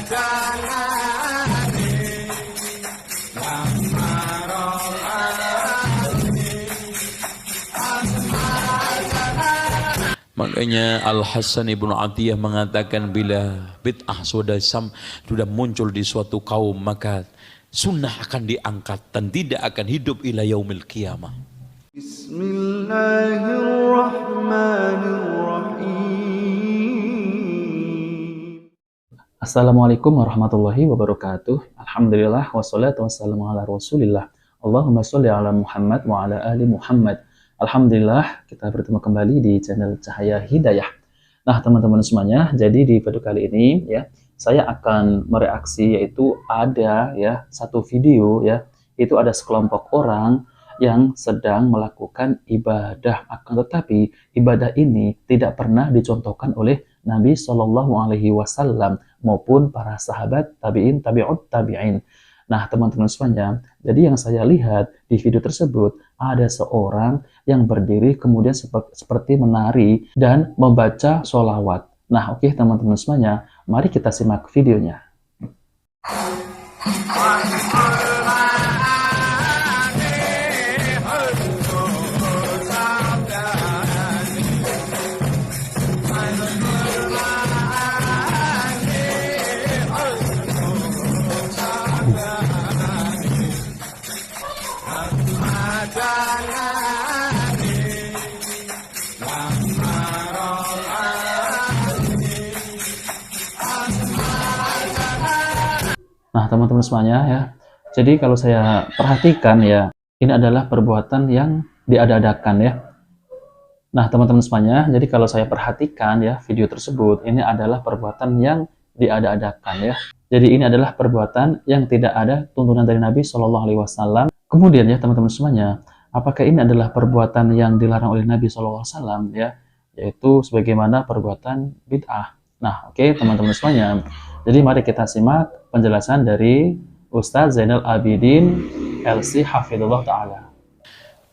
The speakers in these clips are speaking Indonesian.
Makanya Al-Hasan Ibnu Atiyah mengatakan bila bid'ah sudah muncul di suatu kaum, maka sunnah akan diangkat dan tidak akan hidup ila yaumil qiyamah. Bismillahirrahmanirrahim. Assalamualaikum warahmatullahi wabarakatuh. Alhamdulillah wassalatu wassalamu ala Rasulillah. Allahumma sholli ala Muhammad wa ala ali Muhammad. Alhamdulillah kita bertemu kembali di channel Cahaya Hidayah. Nah, teman-teman semuanya, jadi di video kali ini ya, saya akan mereaksi yaitu ada ya satu video ya, itu ada sekelompok orang yang sedang melakukan ibadah, akan tetapi ibadah ini tidak pernah dicontohkan oleh Nabi Shallallahu Alaihi Wasallam maupun para sahabat tabiin, tabiut tabiin. Nah, teman-teman semuanya, jadi yang saya lihat di video tersebut ada seorang yang berdiri kemudian seperti menari dan membaca sholawat. Nah, oke teman-teman semuanya, mari kita simak videonya. Nah, teman-teman semuanya ya, jadi kalau saya perhatikan ya, ini adalah perbuatan yang diada-adakan ya. Nah, teman-teman semuanya, jadi kalau saya perhatikan ya, video tersebut, ini adalah perbuatan yang diada-adakan ya. Jadi ini adalah perbuatan yang tidak ada tuntunan dari Nabi Shallallahu Alaihi Wasallam. Kemudian ya, teman-teman semuanya, apakah ini adalah perbuatan yang dilarang oleh Nabi Shallallahu Alaihi Wasallam ya, yaitu sebagaimana perbuatan bid'ah. Nah, oke teman-teman semuanya, jadi mari kita simak penjelasan dari Ustaz Zainal Abidin LC Hafidhullah Ta'ala.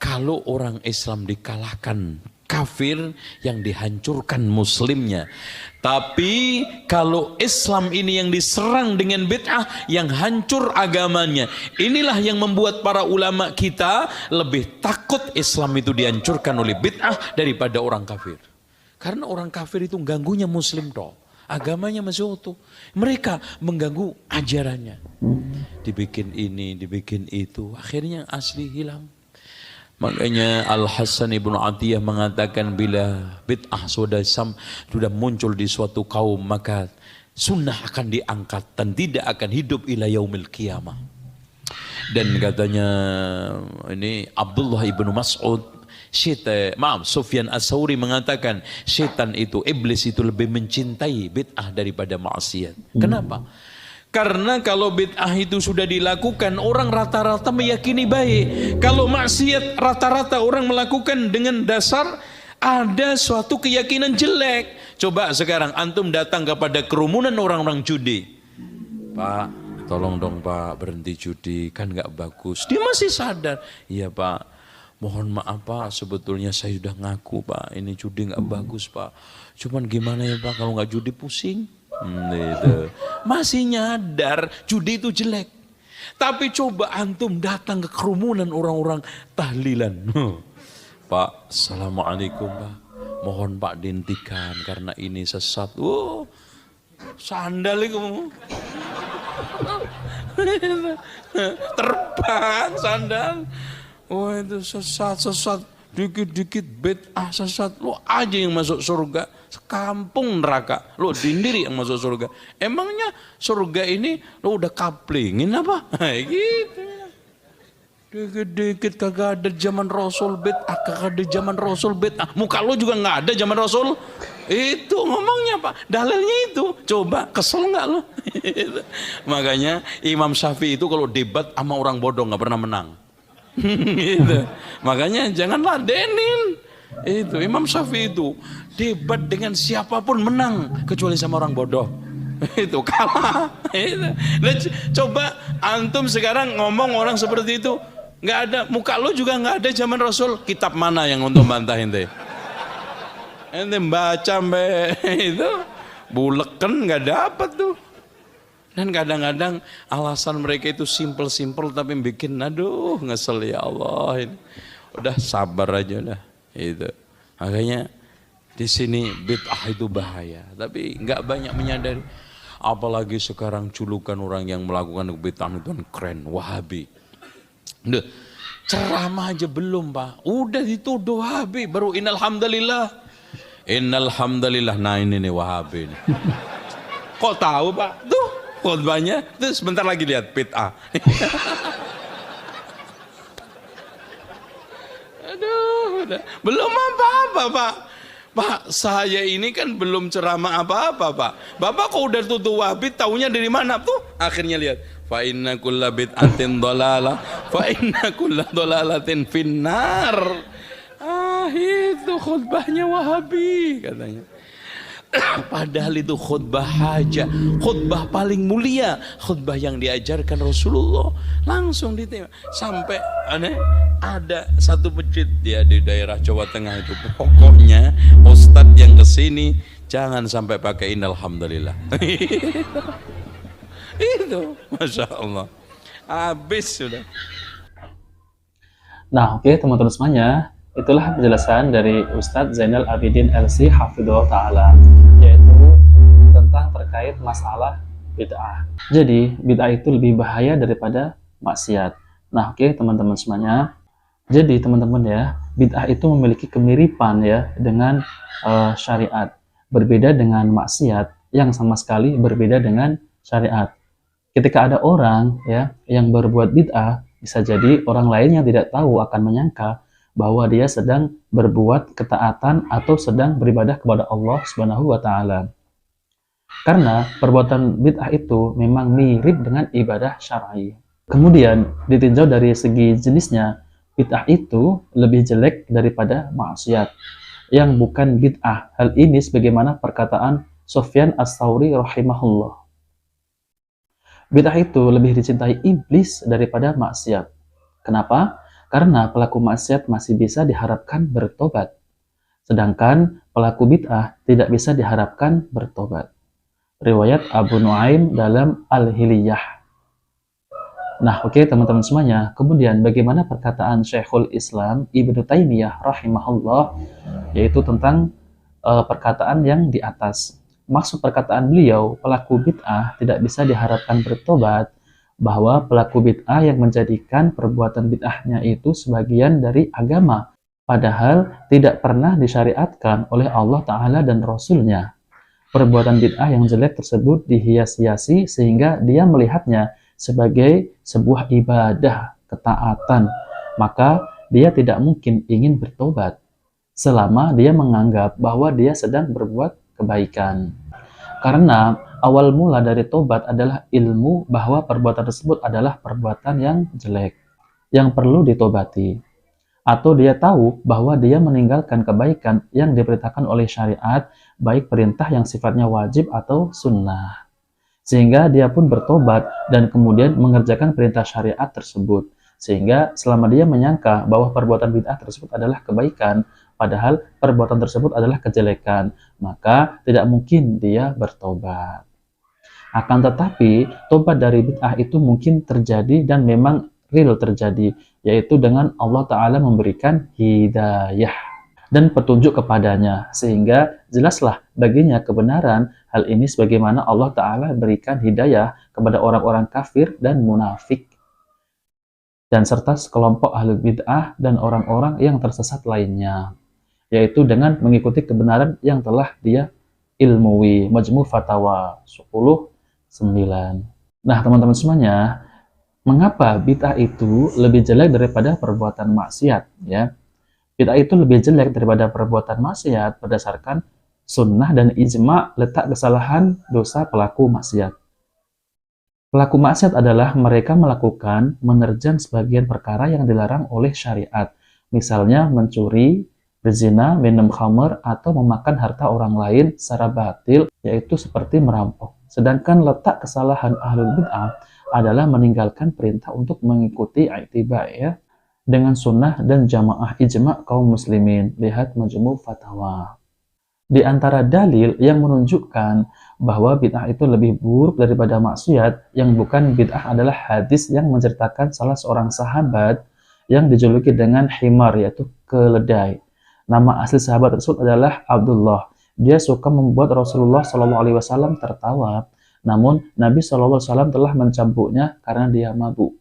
Kalau orang Islam dikalahkan kafir, yang dihancurkan muslimnya. Tapi kalau Islam ini yang diserang dengan bid'ah, yang hancur agamanya. Inilah yang membuat para ulama kita lebih takut Islam itu dihancurkan oleh bid'ah daripada orang kafir. Karena orang kafir itu ganggunya muslim toh, agamanya masih utuh. Mereka mengganggu ajarannya. Dibikin ini, dibikin itu, akhirnya asli hilang. Makanya Al-Hasan Ibnu Atiyah mengatakan bila bid'ah sudah muncul di suatu kaum, maka sunnah akan diangkat dan tidak akan hidup ila yaumil qiyamah. Dan katanya ini Abdullah Ibnu Mas'ud, Sufyan As-Sauri mengatakan setan itu, iblis itu lebih mencintai bid'ah daripada maksiat. Kenapa? Karena kalau bid'ah itu sudah dilakukan, orang rata-rata meyakini baik. Kalau maksiat, rata-rata orang melakukan dengan dasar ada suatu keyakinan jelek. Coba sekarang antum datang kepada kerumunan orang-orang judi. Pak, tolong dong Pak, berhenti judi, kan nggak bagus. Dia masih sadar. Iya Pak, mohon maaf Pak, sebetulnya saya sudah ngaku Pak, ini judi nggak bagus Pak. Cuman gimana ya Pak, kalau nggak judi pusing. Gitu. Masih nyadar judi itu jelek. Tapi coba antum datang ke kerumunan orang-orang tahlilan. Pak, assalamualaikum Pak, mohon Pak dihentikan karena ini sesat. Sandal itu terbang sandal. Itu sesat, dikit-dikit bid'ah sesat. Lu aja yang masuk surga, sekampung neraka. Lu sendiri yang masuk surga. Emangnya surga ini lu udah kaplingin apa? Gitu. Dikit-dikit kagak ada zaman Rasul bid'ah, kagak ada zaman Rasul bid'ah. Muka lu juga nggak ada zaman Rasul. Itu ngomongnya Pak, dalilnya itu. Coba kesel nggak lu? Makanya Imam Syafi'i itu kalau debat sama orang bodoh nggak pernah menang. Gitu. Makanya jangan ladenin. Itu Imam Syafi'i itu debat dengan siapapun menang kecuali sama orang bodoh. Itu kalah. Itu. Dan coba antum sekarang ngomong orang seperti itu, nggak ada, muka lu juga nggak ada zaman Rasul. Kitab mana yang untuk bantah ente? Ente baca itu buleken nggak dapat tuh. Dan kadang-kadang alasan mereka itu simple-simple tapi bikin aduh ngesel ya Allah ini. Udah sabar aja udah. Itu. Makanya di sini bid'ah itu bahaya, tapi nggak banyak menyadari. Apalagi sekarang julukan orang yang melakukan bid'ah itu kan keren, Wahabi. Udah, ceramah aja belum Pak, udah dituduh Wahabi, baru innalhamdulillah. Innalhamdulillah, nah ini nih Wahabi nih. Kok tahu Pak? Tuh khutbahnya, terus sebentar lagi lihat bid'ah. Aduh, udah. Belum apa-apa Pak. Pak, saya ini kan belum ceramah apa-apa Pak. Bapak kok udah tuduh Wahabi, taunya dari mana tuh? Akhirnya lihat. Fa inna kulla bid'atin dhalalah, fa inna kulla dhalalatin finnar. Ah, itu khutbahnya Wahabi katanya. Padahal itu khutbah hajah, khutbah paling mulia, khutbah yang diajarkan Rasulullah. Langsung ditembak. Sampai ada satu masjid dia di daerah Jawa Tengah itu. Pokoknya ustadz yang kesini jangan sampai pakai innalhamdulillah. Itu, masya Allah. Habis sudah. Nah, oke teman-teman semuanya, itulah penjelasan dari Ustadz Zainal Abidin LC Hafidhullah Ta'ala, yaitu tentang terkait masalah bid'ah. Jadi, bid'ah itu lebih bahaya daripada maksiat. Nah, oke teman-teman semuanya. Jadi, teman-teman ya, bid'ah itu memiliki kemiripan ya dengan syariat. Berbeda dengan maksiat yang sama sekali berbeda dengan syariat. Ketika ada orang ya yang berbuat bid'ah, bisa jadi orang lain yang tidak tahu akan menyangka bahwa dia sedang berbuat ketaatan atau sedang beribadah kepada Allah Subhanahu wa Ta'ala. Karena perbuatan bid'ah itu memang mirip dengan ibadah syar'i. Kemudian ditinjau dari segi jenisnya, bid'ah itu lebih jelek daripada maksiat yang bukan bid'ah. Hal ini sebagaimana perkataan Sufyan Ats-Tsauri rahimahullah. Bid'ah itu lebih dicintai iblis daripada maksiat. Kenapa? Karena pelaku maksiat masih bisa diharapkan bertobat. Sedangkan pelaku bid'ah tidak bisa diharapkan bertobat. Riwayat Abu Nuaim dalam Al-Hiliyah. Nah, oke teman-teman semuanya. Kemudian bagaimana perkataan Syekhul Islam Ibnu Taimiyah rahimahullah, yaitu tentang perkataan yang di atas. Maksud perkataan beliau, pelaku bid'ah tidak bisa diharapkan bertobat, bahwa pelaku bid'ah yang menjadikan perbuatan bid'ahnya itu sebagian dari agama, padahal tidak pernah disyariatkan oleh Allah Ta'ala dan Rasulnya. Perbuatan bid'ah yang jelek tersebut dihias-hiasi sehingga dia melihatnya sebagai sebuah ibadah, ketaatan, maka dia tidak mungkin ingin bertobat selama dia menganggap bahwa dia sedang berbuat kebaikan. Karena awal mula dari tobat adalah ilmu bahwa perbuatan tersebut adalah perbuatan yang jelek, yang perlu ditobati. Atau dia tahu bahwa dia meninggalkan kebaikan yang diperintahkan oleh syariat, baik perintah yang sifatnya wajib atau sunnah. Sehingga dia pun bertobat dan kemudian mengerjakan perintah syariat tersebut. Sehingga selama dia menyangka bahwa perbuatan bid'ah tersebut adalah kebaikan, padahal perbuatan tersebut adalah kejelekan, maka tidak mungkin dia bertobat. Akan tetapi, tobat dari bid'ah itu mungkin terjadi dan memang real terjadi, yaitu dengan Allah Ta'ala memberikan hidayah dan petunjuk kepadanya, sehingga jelaslah baginya kebenaran. Hal ini sebagaimana Allah Ta'ala berikan hidayah kepada orang-orang kafir dan munafik, dan serta sekelompok ahli bid'ah dan orang-orang yang tersesat lainnya, yaitu dengan mengikuti kebenaran yang telah dia ilmui. Majmu' Fatawa 10/9. Nah teman-teman semuanya, mengapa bid'ah itu lebih jelek daripada perbuatan maksiat? Ya, bid'ah itu lebih jelek daripada perbuatan maksiat berdasarkan sunnah dan ijma' letak kesalahan dosa pelaku maksiat. Pelaku maksiat adalah mereka melakukan, menerjang sebagian perkara yang dilarang oleh syariat. Misalnya mencuri, berzina, minum khamr, atau memakan harta orang lain secara batil, yaitu seperti merampok. Sedangkan letak kesalahan ahlul bid'ah adalah meninggalkan perintah untuk mengikuti i'tiba ya, dengan sunnah dan jamaah ijma' kaum muslimin. Lihat Majmu' Fatawa. Di antara dalil yang menunjukkan bahwa bid'ah itu lebih buruk daripada maksiat. Yang bukan bid'ah adalah hadis yang menceritakan salah seorang sahabat yang dijuluki dengan himar, yaitu keledai. Nama asli sahabat tersebut adalah Abdullah. Dia suka membuat Rasulullah SAW tertawa. Namun Nabi SAW telah mencambuknya karena dia mabuk.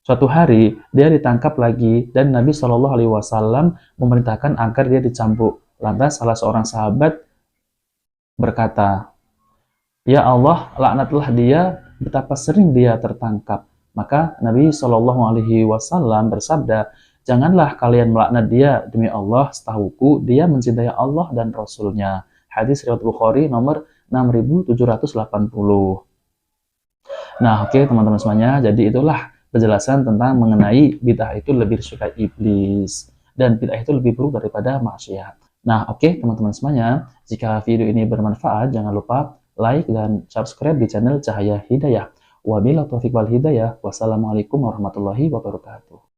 Suatu hari dia ditangkap lagi dan Nabi SAW memerintahkan agar dia dicambuk. Lantas salah seorang sahabat berkata, "Ya Allah, laknatlah dia, betapa sering dia tertangkap." Maka Nabi SAW bersabda, "Janganlah kalian melaknat dia, demi Allah, setahuku dia mencintai Allah dan Rasulnya." Hadis riwayat Bukhari nomor 6780. Nah, oke teman-teman semuanya, jadi itulah penjelasan tentang mengenai bid'ah itu lebih disukai iblis dan bid'ah itu lebih buruk daripada maksiat. Nah, oke teman-teman semuanya, jika video ini bermanfaat, jangan lupa like dan subscribe di channel Cahaya Hidayah. Wabillahi taufiq wal hidayah. Wassalamualaikum warahmatullahi wabarakatuh.